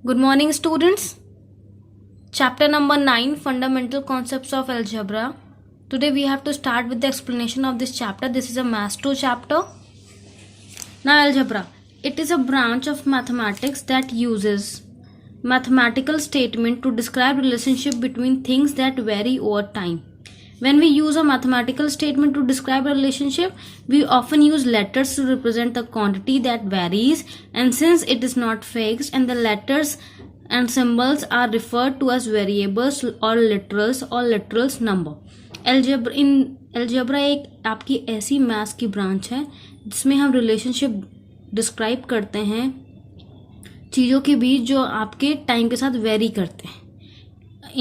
Good morning, students. Chapter number 9, Fundamental Concepts of Algebra. Today we have to start with the explanation of this chapter. This is a Math 2 chapter. Now, algebra. It is a branch of mathematics that uses mathematical statement to describe relationship between things that vary over time. When we use a mathematical statement to describe a relationship, we often use letters to represent the quantity that varies, and since it is not fixed and the letters and symbols are referred to as variables or literals number. Algebra एक आपकी ऐसी maths की branch है जिसमें हम relationship describe करते हैं चीज़ों के बीच जो आपके टाइम के साथ वेरी करते हैं.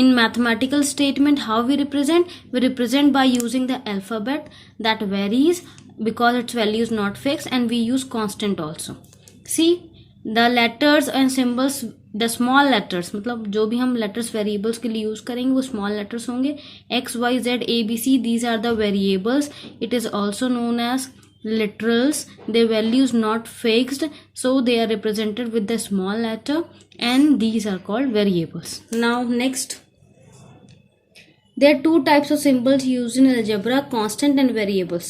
In mathematical statement, how we represent by using the alphabet that varies because its value is not fixed, and we use constant also. See, the letters and symbols, the small letters, मतलब जो भी हम letters variables के लिए use करेंगे वो small letters होंगे. X, Y, Z, A, B, C, these are the variables. It is also known as literals. Their value is not fixed, so they are represented with the small letter, and these are called variables. Now next, there are two types of symbols used in algebra: constant and variables.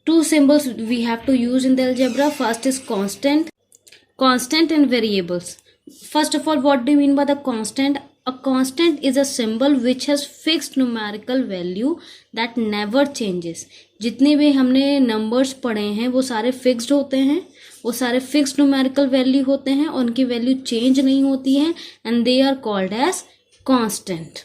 Two symbols we have to use in the algebra. First is constant and variables. First of all, what do you mean by the constant? A constant is a symbol which has fixed numerical value that never changes. जितने भी हमने numbers पढ़े हैं वो सारे fixed होते हैं, वो सारे फिक्स्ड न्यूमेरिकल वैल्यू होते हैं और उनकी वैल्यू चेंज नहीं होती है, and they are called as constant.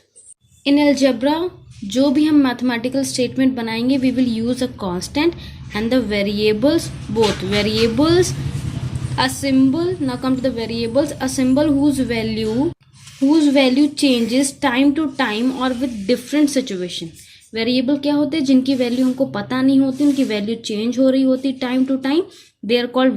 In algebra जो भी हम मैथमेटिकल स्टेटमेंट बनाएंगे we will use a constant and the variables, both variables, a symbol. Now come to the variables. A symbol whose value changes time to time or with different situation. Variable क्या होते हैं? जिनकी value हमको पता नहीं होती, उनकी value change हो रही होती time to time. They are called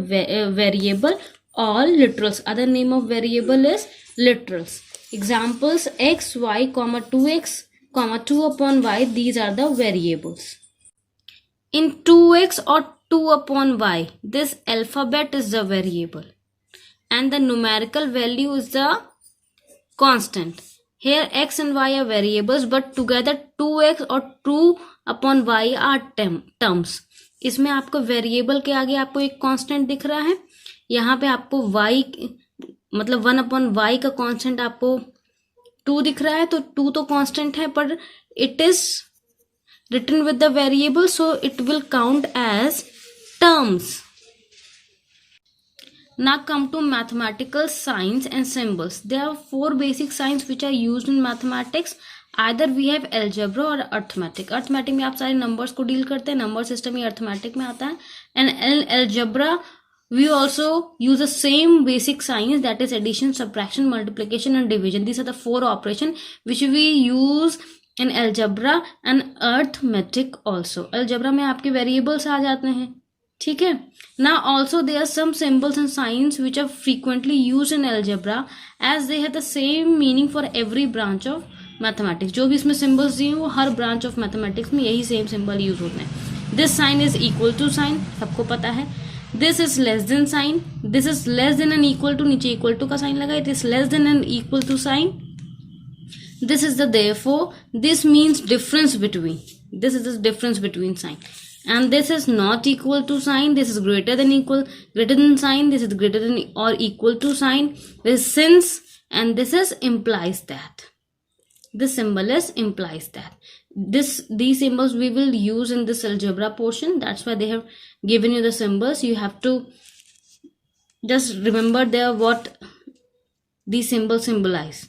variable और literals. Other name of variable is literals. Examples: x, y, 2x, 2 upon y. These are the variables. In 2x or 2 upon y, this alphabet is the variable and the numerical value is the constant. Here x and y are variables but together 2x or 2 upon y are terms. इसमें आपको variable के आगे आपको एक constant दिख रहा है, यहाँ पे आपको y मतलब 1 upon y का कांस्टेंट आपको 2 दिख रहा है, तो 2 तो कांस्टेंट है पर it is written with the variable, so it will count as terms. Now come to mathematical signs and symbols. There are 4 basic signs which are used in mathematics. Either we have algebra or arithmetic. Arithmetic में आप सारे numbers को deal करते हैं, number system ही arithmetic में आता है, and in algebra we also use the same basic signs, that is addition, subtraction, multiplication and division. These are the 4 operations which we use in algebra and arithmetic also. algebra में आपके variables आ जाते हैं, ठीक है. Now also there are some symbols and signs which are frequently used in algebra as they have the same meaning for every branch of mathematics. जो भी इसमें symbols दिए हैं वो हर branch of mathematics में यही same symbol use होते हैं. This sign is equal to sign, सबको पता है. This is less than sign. This is less than and equal to, नीचे equal to का sign लगा, it is less than and equal to sign. This is the therefore. This means difference between. This is the difference between sign. And this is not equal to sign. This is greater than sign. This is greater than or equal to sign. This is since, and this is implies that. This symbol is implies that. These symbols we will use in this algebra portion. That's why they have given you the symbols. You have to just remember there what these symbols symbolize.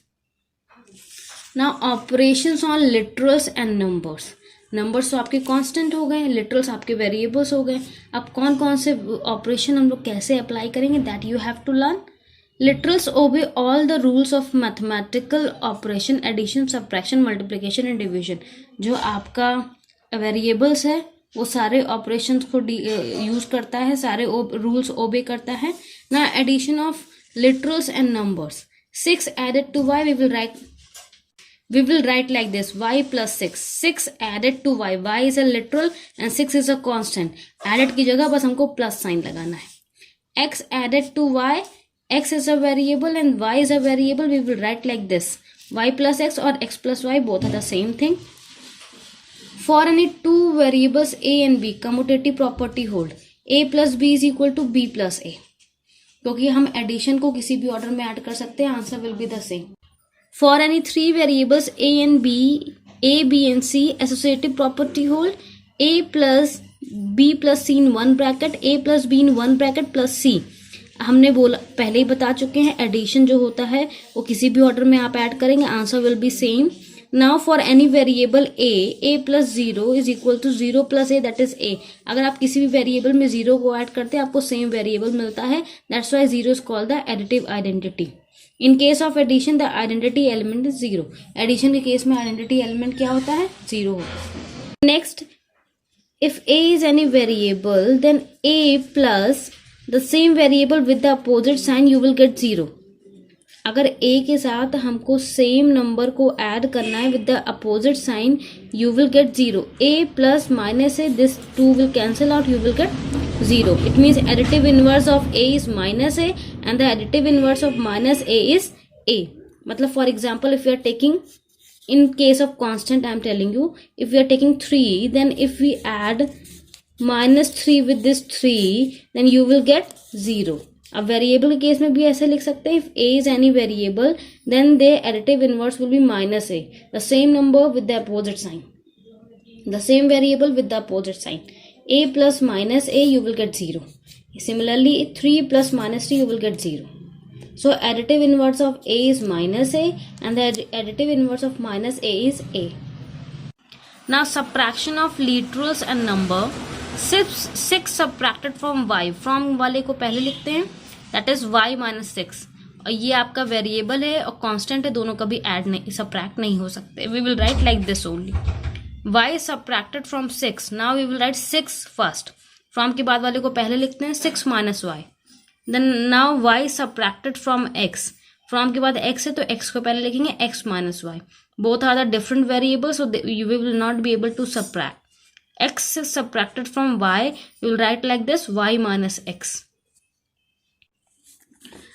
Now operations on literals and numbers. Numbers तो आपके constant हो गए, literals आपके variables हो गए. अब कौन कौन से ऑपरेशन हम लोग कैसे अप्लाई करेंगे, that you have to learn. Literals obey all the rules of mathematical operation, addition, subtraction, multiplication and division. जो आपका वेरिएबल्स है वो सारे ऑपरेशंस को यूज करता है, सारे रूल्स ओबे करता है. ना addition of literals and numbers. 6 added to y, we will write like this: y plus 6. 6 added to y. y is a literal and 6 is a constant. added की जगह बस हमको प्लस साइन लगाना है. x added to y. x is a variable and y is a variable, we will write like this, y plus x or x plus y, both are the same thing. For any two variables a and b, commutative property hold, a plus b is equal to b plus a, क्योंकि हम addition को किसी भी order में add कर सकते हैं, answer will be the same. For any three variables a and b, a, b and c, associative property hold, a plus b plus c in one bracket, a plus b in one bracket plus c. हमने बोला, पहले ही बता चुके हैं, addition जो होता है वो किसी भी ऑर्डर में आप ऐड करेंगे, answer will be same. Now for any variable a plus 0 is equal to 0 plus a, that is a. अगर आप किसी भी वेरिएबल में 0 को ऐड करते हैं आपको सेम वेरिएबल मिलता है, that's why 0 is called the additive identity. In case of addition the identity element is 0. Addition के केस में आइडेंटिटी एलिमेंट क्या होता है? 0 होता है. Next, if a is any variable then a plus the same variable with the opposite sign, you will get 0. अगर a के साथ हमको सेम नंबर को ऐड करना है with the opposite sign, you will get 0. a plus minus a, this 2 will cancel out, you will get 0. It means additive inverse of a is minus a and the additive inverse of minus a is a. मतलब for example, if you are taking, in case of constant I am telling you, if we are taking 3, then if we add minus 3 with this 3, then you will get 0. अब variable के case में भी ऐसे लिख सकते हैं, if a is any variable then the additive inverse will be minus a, the same number with the opposite sign, the same variable with the opposite sign. A plus minus a, you will get 0. Similarly 3 plus minus 3, you will get 0. So additive inverse of a is minus a and the additive inverse of minus a is a. Now subtraction of literals and number. 6 subtracted from y, from वाले को पहले लिखते हैं, that is y minus 6. और ये आपका variable है और कांस्टेंट है, दोनों कभी ऐड नहीं, सब्ट्रैक्ट नहीं हो सकते. we will write like this only. y subtracted from 6. now we will write 6 first. from के बाद वाले को पहले लिखते हैं, 6 minus y. then now y subtracted from x. from के बाद x है तो x को पहले लिखेंगे, x minus y. both are the different variables, so you will not be able to subtract. x is subtracted from y, you will write like this, y minus x.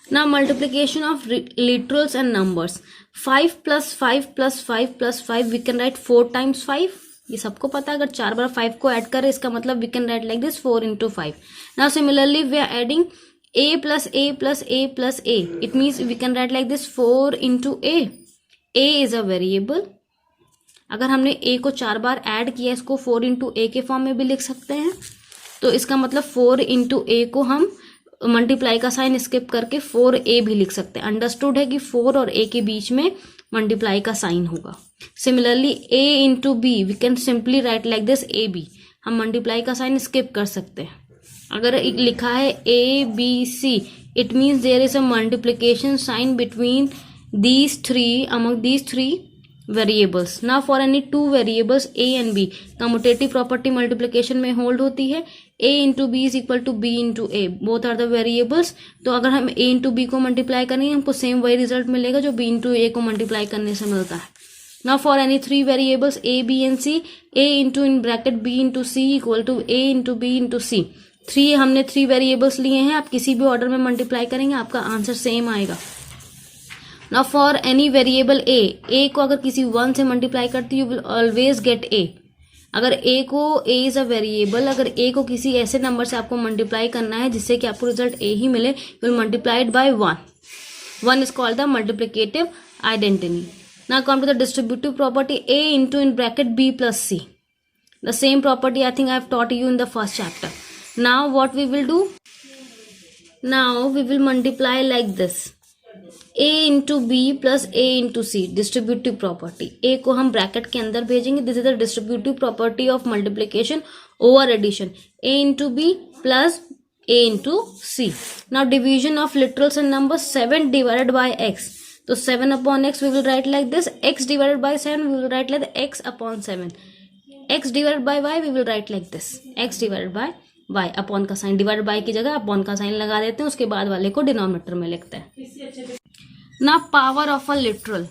Now multiplication of literals and numbers. 5 plus 5 plus 5 plus 5, we can write 4 times 5. ये सबको पता है, अगर 4 बार 5 को add करें इसका मतलब we can write like this, 4 into 5. Now similarly we are adding a plus a plus a plus a. It means we can write like this, 4 into a. a is a variable. अगर हमने a को 4 बार add किया, इसको 4 into ए के form में भी लिख सकते हैं. तो इसका मतलब 4 इंटू ए को हम मल्टीप्लाई का साइन स्किप करके 4a भी लिख सकते हैं. अंडरस्टूड है कि 4 और a के बीच में मल्टीप्लाई का साइन होगा. Similarly a into b, we can simply write like this a b. हम मल्टीप्लाई का साइन स्किप कर सकते हैं. अगर लिखा है a b c, it means there is a multiplication sign between these three, among these three variables. Now for any two variables a and b, commutative property multiplication में hold होती है. a into b is equal to b into a, both are the variables. तो अगर हम a into b को multiply करेंगे हमको same वही रिजल्ट मिलेगा जो b into a को मल्टीप्लाई करने से मिलता है. Now for any three variables a b and c, a into in bracket b into c equal to a into b into c. हमने 3 वेरिएबल्स लिए हैं, आप किसी भी ऑर्डर में मल्टीप्लाई करेंगे आपका आंसर सेम आएगा. Now for any variable a को अगर किसी 1 से मल्टीप्लाई करते you will always get a. अगर a को a इज अ वेरिएबल, अगर a को किसी ऐसे नंबर से आपको मल्टीप्लाई करना है जिससे कि आपको रिजल्ट a ही मिले, you will multiplied by 1 is called the multiplicative identity. Now come to the distributive property a into in bracket b plus c. The same property I think I have taught you in the first chapter. Now what we will do? Now we will multiply like this, a into b plus a into c. Distributive property. a को हम bracket के अंदर भेजेंगे. This is the distributive property of multiplication over addition. a into b plus a into c. Now division of literals and numbers. 7 divided by x. तो 7 upon x we will write like this. x divided by 7 we will write like x upon 7. x divided by y we will write like this, x divided by y. Upon का sign, divide by की जगह upon का sign लगा देते हैं, उसके बाद वाले को डिनोमिनेटर में लिखते हैं. ना power of a literal.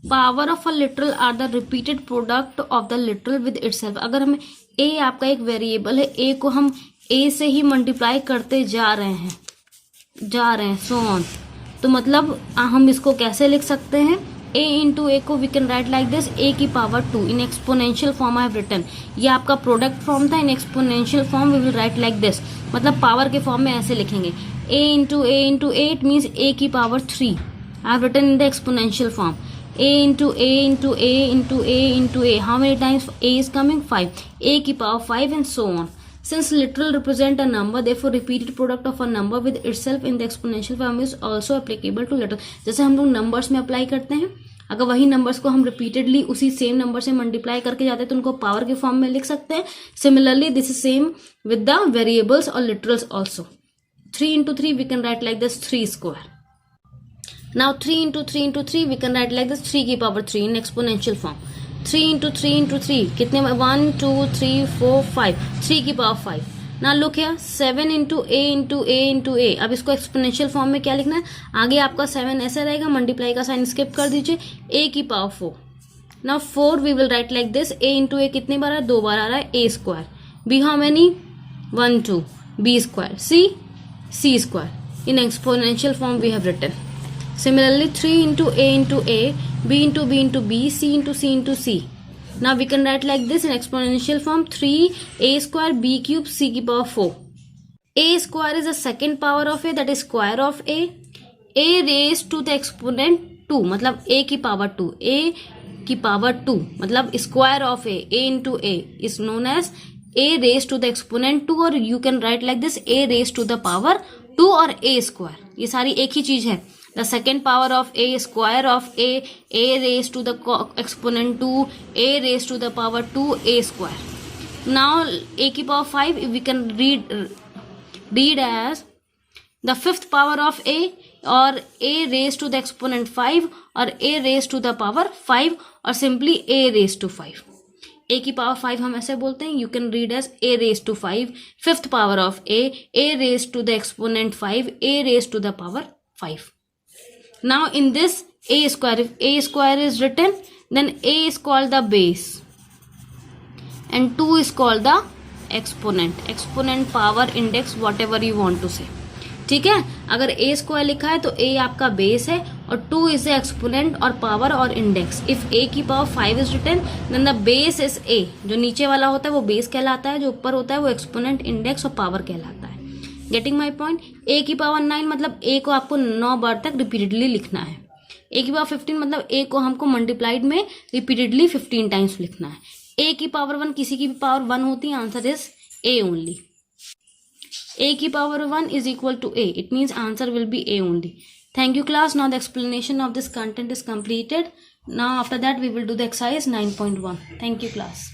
Power of a literal are the repeated product of the literal with itself. अगर हमें a आपका एक वेरिएबल है, a को हम a से ही मल्टीप्लाई करते जा रहे हैं सो ऑन. तो मतलब हम इसको कैसे लिख सकते हैं, a इंटू ए को we can write like this, a की power 2 in exponential form I have written. ये आपका प्रोडक्ट फॉर्म था, in exponential form we will write like this, मतलब पावर के फॉर्म में ऐसे लिखेंगे, a into a it means a की power 3 I have written in the exponential form, a into a into a into a into a, how many times a is coming 5, a की power 5 and so on. Since literal represent a number, therefore repeated product of a number with itself in the exponential form is also applicable to literal. जैसे हम लोग numbers में apply करते हैं, अगर वही numbers को हम रिपीटेडली उसी सेम नंबर से मल्टीप्लाई करके जाते हैं तो उनको पावर के फॉर्म में लिख सकते हैं. Similarly this is same with the variables और literals also. 3 into 3 we can write like this 3 square. Now 3 into 3 into 3 we can write like this 3 की power 3 in exponential form. 3 into 3 into 3 कितने में 1 2 3 4 5 3 की power 5. ना look है 7 into a into a into a. अब इसको exponential form में क्या लिखना है, आगे आपका 7 ऐसा रहेगा, मल्टीप्लाई का साइन स्किप कर दीजिए, a की power 4. Now 4 we will write like this, a into a कितने बार है, 2 बार आ रहा है, a square. b how many 1 2, b square, c square. In exponential form we have written. Similarly 3 into a, b into b into b, c into c into c. Now we can write like this in exponential form 3a square b cube c की power 4. a square is the second power of a, that is square of a raised to the exponent 2, मतलब a की power 2, a की power 2 मतलब square of a into a is known as a raised to the exponent 2, और you can write like this a raised to the power 2 और a square, ये सारी एक ही चीज है. The second power of a, square of a raised to the exponent 2, a raised to the power 2, a square. Now a की power 5 we can read as the fifth power of a, और a raised to the exponent 5 और a raised to the power 5 और simply a raised to 5. a की power 5 हम ऐसे बोलते हैं, you can read as a raised to 5, fifth power of a raised to the exponent 5, a raised to the power 5. Now in this a square, if a square is written, then a is called the base and 2 is called the exponent power index, whatever you want to say. ठीक है, अगर a square लिखा है तो a आपका base है और 2 is the exponent और पावर और इंडेक्स. इफ a की power 5 is written then the base is a. जो नीचे वाला होता है वो बेस कहलाता है, जो ऊपर होता है वो एक्सपोनेंट, इंडेक्स और पावर कहलाता है. Getting my point. a की पावर 9 मतलब a को आपको 9 बार तक रिपीटेडली लिखना है. a की पावर 15 मतलब a को हमको मल्टीप्लाइड में रिपीटेडली 15 टाइम्स लिखना है. a की पावर 1 किसी की भी पावर 1 होती है, answer is a only. a की power 1 is equal to a. It means answer will be a only. Thank you class. Now the explanation of this content is completed. Now after that we will do the exercise 9.1. Thank you class.